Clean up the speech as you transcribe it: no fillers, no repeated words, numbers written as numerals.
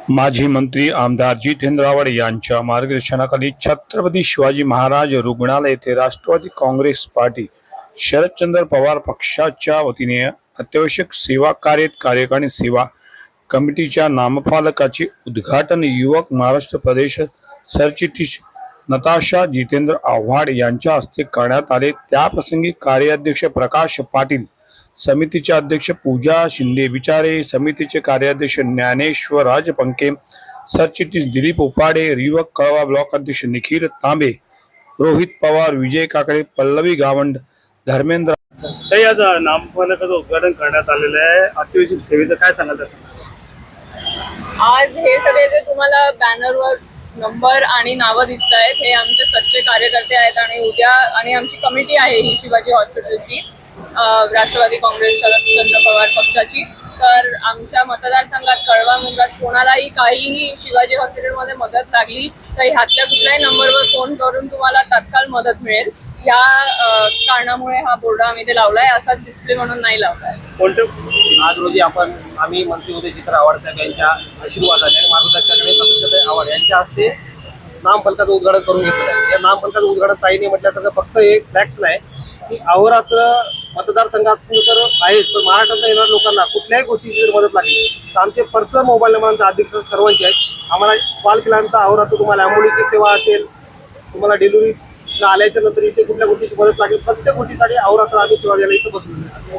माजी मंत्री आमदार जितेंद्र आव्हाड यांच्या मार्गदर्शनाखाली छत्रपती शिवाजी महाराज रुग्णालय येथे राष्ट्रवादी काँग्रेस पार्टी शरदचंद्र पवार पक्षाच्या वतीने अत्यावश्यक सेवा कार्यकारिणी सेवा कमिटीच्या नामफलकाचे उद्घाटन युवक महाराष्ट्र प्रदेश सरचिटणीस नताशा जितेंद्र आव्हाड यांच्या हस्ते करण्यात आले। त्याप्रसंगी कार्याध्यक्ष प्रकाश पाटील, समितीचे अध्यक्ष पूजा शिंदे विचारे, समितीचे कार्याध्यक्ष ज्ञानेश्वर राजपंके, सरचिटणीस दिलीप उपाडे, युवक कळवा ब्लॉक अध्यक्ष निखिल तांबे, रोहित पवार, विजय काकडे, पल्लवी गावंड, धर्मेंद्र आज नामफलकाचं उद्घाटन करण्यात आलेलं आहे। अत्यावश्यक सेवेचं काय सांगाल त्याचं? आज हे सगळे जे तुम्हाला बॅनरवर नंबर आणि नावं दिसत आहेत हे आमचे सच्चे कार्यकर्ते आहेत आणि उद्या आणि आमची कमिटी आहे ही शिवाजी हॉस्पिटलची, राष्ट्रवादी काँग्रेस शरदचंद्र पवार पक्षाची। तर आमच्या मतदारसंघात कळवा मुंब्रात कोणालाही काहीही शिवाजी हॉस्पिटलमध्ये मदत लागली तर ह्यातल्या कुठल्याही नंबरवर फोन करून तुम्हाला तात्काळ मदत मिळेल। या कारणामुळे हा बोर्ड आम्ही ते लावलाय, असाच डिस्प्ले म्हणून नाही लावलाय। आज रोजी आम्ही मंत्री उदयशंकर आव्हाड साहेब यांच्या आशीर्वादाने आणि मार्गदर्शनाने सत्यजित आव्हाड यांच्या हस्ते नामफलकाचं उद्घाटन करून घेतलेलं आहे। या नामफलकाचं उद्घाटन ताईने म्हटल्यासारखं फक्त एक फ्लॅक्स नाही की अहोरात्र मतदारसंघातून तर आहेच, पण महाराष्ट्रात येणाऱ्या लोकांना कुठल्याही गोष्टीची जर मदत लागली तर आमचे पर्सनल मोबाईल नंबरचा अध्यक्ष सर्वांचे आहेत। आम्हाला कॉल केल्यानंतर अहोरात्र तुम्हाला ॲम्ब्युलन्सची सेवा असेल, तुम्हाला डिलिव्हरी आल्याच्या नंतर इथे कुठल्या गोष्टीची मदत लागेल, प्रत्येक गोष्टीसाठी अहोरात्र आम्ही सेवा द्यायला इथं बसलो।